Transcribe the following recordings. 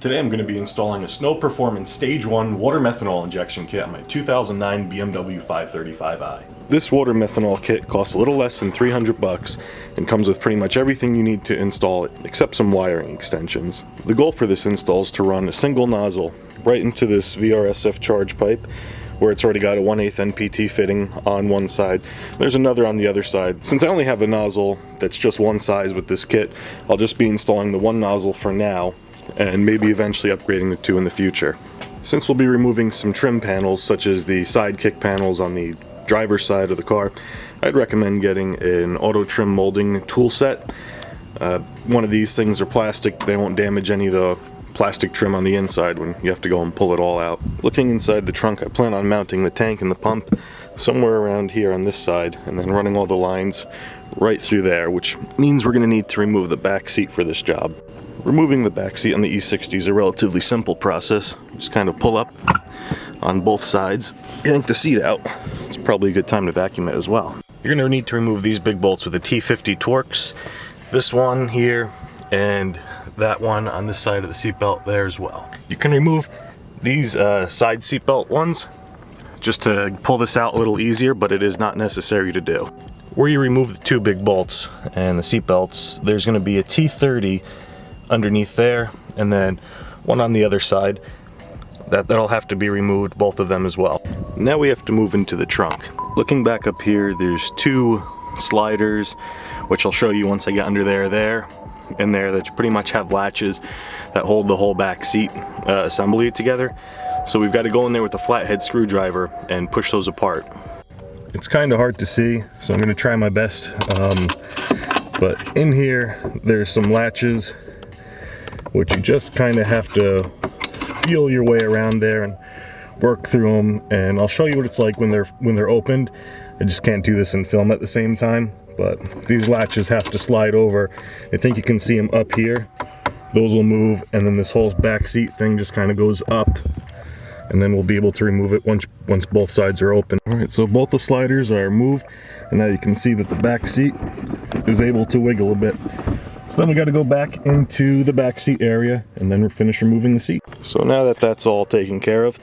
Today I'm going to be installing a Snow Performance Stage 1 water methanol injection kit on my 2009 BMW 535i. This water methanol kit costs a little less than $300 and comes with pretty much everything you need to install it, except some wiring extensions. The goal for this install is to run a single nozzle right into this VRSF charge pipe, where it's already got a 1/8 NPT fitting on one side. There's another on the other side. Since I only have a nozzle that's just one size with this kit, I'll just be installing the one nozzle for now, and maybe eventually upgrading the two in the future. Since we'll be removing some trim panels, such as the sidekick panels on the driver's side of the car, I'd recommend getting an auto trim molding tool set. One of these things are plastic. They won't damage any of the plastic trim on the inside when you have to go and pull it all out. Looking inside the trunk, I plan on mounting the tank and the pump somewhere around here on this side, and then running all the lines right through there, which means we're going to need to remove the back seat for this job. Removing the back seat on the E60 is a relatively simple process. Just kind of pull up on both sides, yank the seat out. It's probably a good time to vacuum it as well. You're going to need to remove these big bolts with a T50 Torx. This one here and that one on this side of the seatbelt there as well. You can remove these side seatbelt ones just to pull this out a little easier, but it is not necessary to do. Where you remove the two big bolts and the seatbelts, there's going to be a T30 underneath there, and then one on the other side. That'll have to be removed, both of them as well. Now we have to move into the trunk. Looking back up here, there's two sliders, which I'll show you once I get under there, and there that pretty much have latches that hold the whole back seat assembly together. So we've got to go in there with a flathead screwdriver and push those apart. It's kind of hard to see, so I'm going to try my best. But in here, there's some latches, which you just kind of have to feel your way around there and work through them. And I'll show you what it's like when they're opened. I just can't do this and film at the same time, but these latches have to slide over. I think you can see them up here. Those will move, and then this whole back seat thing just kind of goes up, and then we'll be able to remove it once both sides are open. All right, so both the sliders are moved, and now you can see that the back seat is able to wiggle a bit. So then we got to go back into the back seat area and then we're finished removing the seat. So now that that's all taken care of,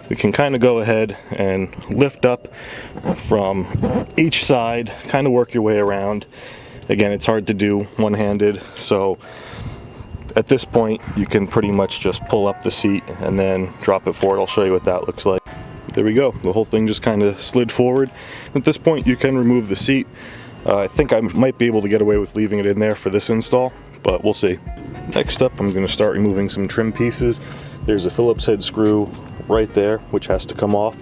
we can kind of go ahead and lift up from each side, kind of work your way around. Again, it's hard to do one-handed, so at this point you can pretty much just pull up the seat and then drop it forward. I'll show you what that looks like. There we go. The whole thing just kind of slid forward. At this point you can remove the seat. I think I might be able to get away with leaving it in there for this install, but we'll see. Next up, I'm going to start removing some trim pieces. There's a Phillips head screw right there, which has to come off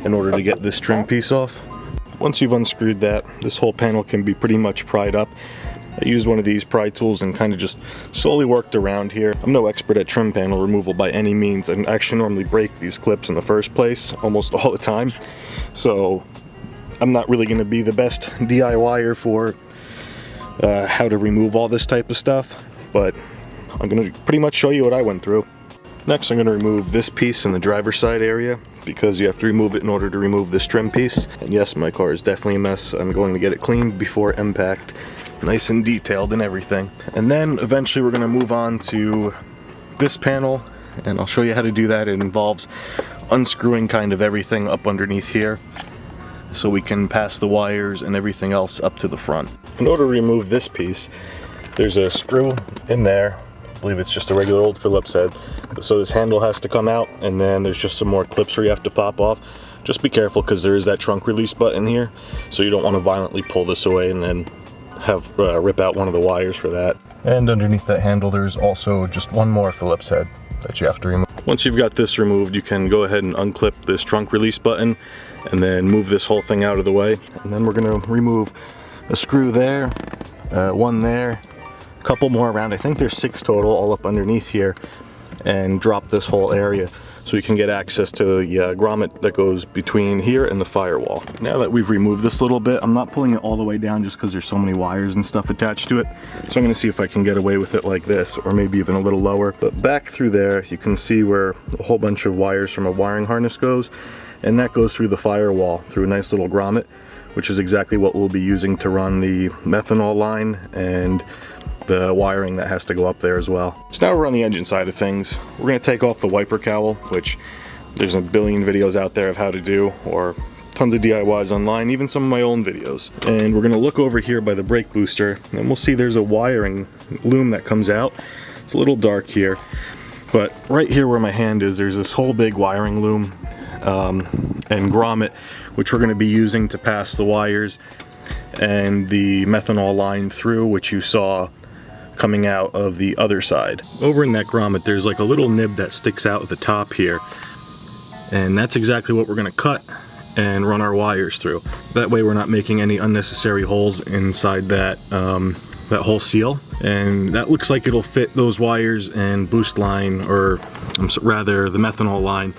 in order to get this trim piece off. Once you've unscrewed that, this whole panel can be pretty much pried up. I used one of these pry tools and kind of just slowly worked around here. I'm no expert at trim panel removal by any means. I actually normally break these clips in the first place almost all the time, so I'm not really going to be the best DIYer for how to remove all this type of stuff, but I'm going to pretty much show you what I went through. Next, I'm going to remove this piece in the driver's side area, because you have to remove it in order to remove this trim piece. And yes, my car is definitely a mess. I'm going to get it cleaned before impact, nice and detailed and everything. And then eventually we're going to move on to this panel, and I'll show you how to do that. It involves unscrewing kind of everything up underneath here, so we can pass the wires and everything else up to the front. In order to remove this piece, there's a screw in there. I believe it's just a regular old Phillips head. So this handle has to come out, and then there's just some more clips where you have to pop off. Just be careful, because there is that trunk release button here, so you don't want to violently pull this away and then have rip out one of the wires for that. And underneath that handle, there's also just one more Phillips head that you have to remove. Once you've got this removed, you can go ahead and unclip this trunk release button and then move this whole thing out of the way. And then we're going to remove a screw there, one there, a couple more around. I think there's 6 total all up underneath here, and drop this whole area so we can get access to the grommet that goes between here and the firewall. Now that we've removed this little bit, I'm not pulling it all the way down just because there's so many wires and stuff attached to it. So I'm going to see if I can get away with it like this, or maybe even a little lower. But back through there, you can see where a whole bunch of wires from a wiring harness goes, and that goes through the firewall through a nice little grommet, which is exactly what we'll be using to run the methanol line and the wiring that has to go up there as well. So now we're on the engine side of things. We're going to take off the wiper cowl, which there's a billion videos out there of how to do, or tons of DIYs online, even some of my own videos. And we're going to look over here by the brake booster, and we'll see there's a wiring loom that comes out. It's a little dark here, but right here where my hand is, there's this whole big wiring loom and grommet, which we're going to be using to pass the wires and the methanol line through, which you saw coming out of the other side. Over in that grommet, there's like a little nib that sticks out at the top here, and that's exactly what we're going to cut and run our wires through. That way we're not making any unnecessary holes inside that that whole seal, and that looks like it'll fit those wires and boost line, or rather the methanol line,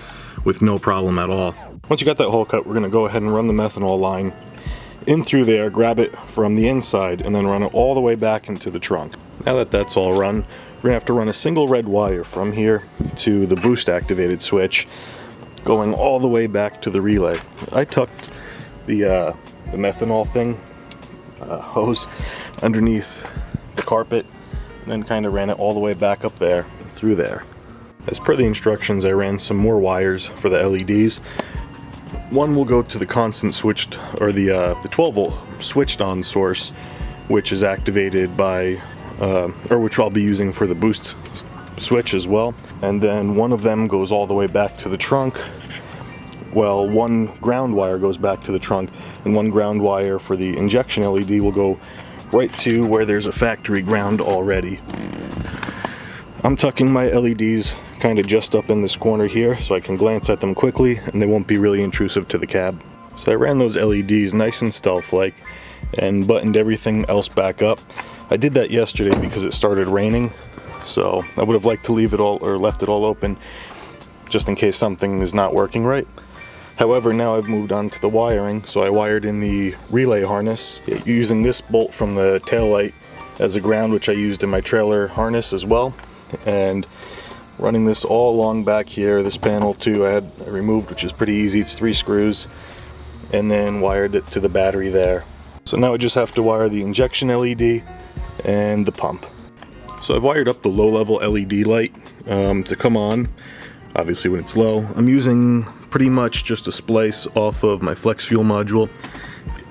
with no problem at all. Once you got that hole cut, we're going to go ahead and run the methanol line in through there, grab it from the inside, and then run it all the way back into the trunk. Now that that's all run, we're going to have to run a single red wire from here to the boost activated switch, going all the way back to the relay. I tucked the methanol thing, hose, underneath the carpet, and then kind of ran it all the way back up there, through there. As per the instructions, I ran some more wires for the LEDs. One will go to the constant switched, or the 12 volt switched on source, which is activated by, or which I'll be using for the boost switch as well. And then one of them goes all the way back to the trunk. Well, one ground wire goes back to the trunk, and one ground wire for the injection LED will go right to where there's a factory ground already. I'm tucking my LEDs kind of just up in this corner here so I can glance at them quickly and they won't be really intrusive to the cab. So I ran those LEDs nice and stealth-like and buttoned everything else back up. I did that yesterday because it started raining, so I would have liked to leave it all, or left it all open, just in case something is not working right. However, now I've moved on to the wiring, so I wired in the relay harness using this bolt from the taillight as a ground, which I used in my trailer harness as well, and running this all along back here. This panel too I removed, which is pretty easy. It's 3 screws, and then wired it to the battery there. So now I just have to wire the injection LED and the pump. So I've wired up the low-level LED light to come on, obviously when it's low. I'm using pretty much just a splice off of my flex fuel module.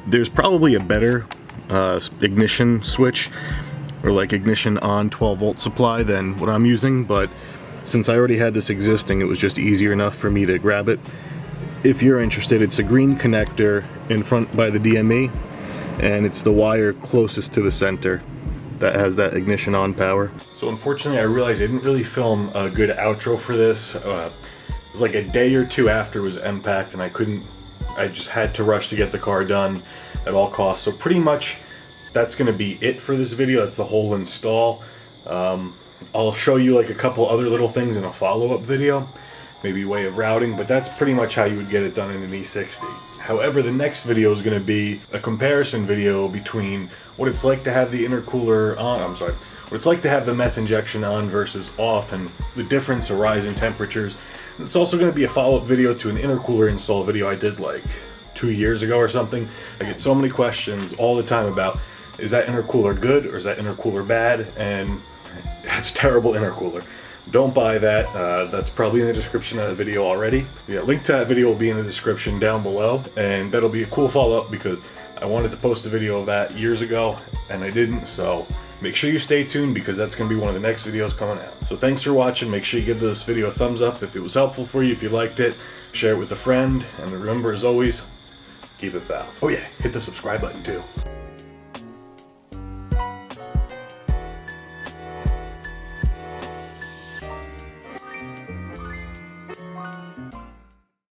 There's probably a better ignition switch, or like ignition on 12 volt supply, than what I'm using, but since I already had this existing, it was just easier enough for me to grab it. If you're interested, it's a green connector in front by the DME, and it's the wire closest to the center that has that ignition on power. So unfortunately, I realized I didn't really film a good outro for this. It was like a day or two after it was M-packed, and I just had to rush to get the car done at all costs. So pretty much that's gonna be it for this video. That's the whole install. I'll show you like a couple other little things in a follow-up video, maybe way of routing, but that's pretty much how you would get it done in an E60. However, the next video is going to be a comparison video between what it's like to have the intercooler on, what it's like to have the meth injection on versus off, and the difference, a rise in temperatures. And it's also going to be a follow-up video to an intercooler install video I did like 2 years ago or something. I get so many questions all the time about, is that intercooler good or is that intercooler bad? And that's terrible intercooler. Don't buy that. That's probably in the description of the video already. Yeah, link to that video will be in the description down below, and that'll be a cool follow-up because I wanted to post a video of that years ago and I didn't, so make sure you stay tuned because that's going to be one of the next videos coming out. So thanks for watching. Make sure you give this video a thumbs up if it was helpful for you, if you liked it, share it with a friend, and remember, as always, keep it foul. Oh yeah, hit the subscribe button too.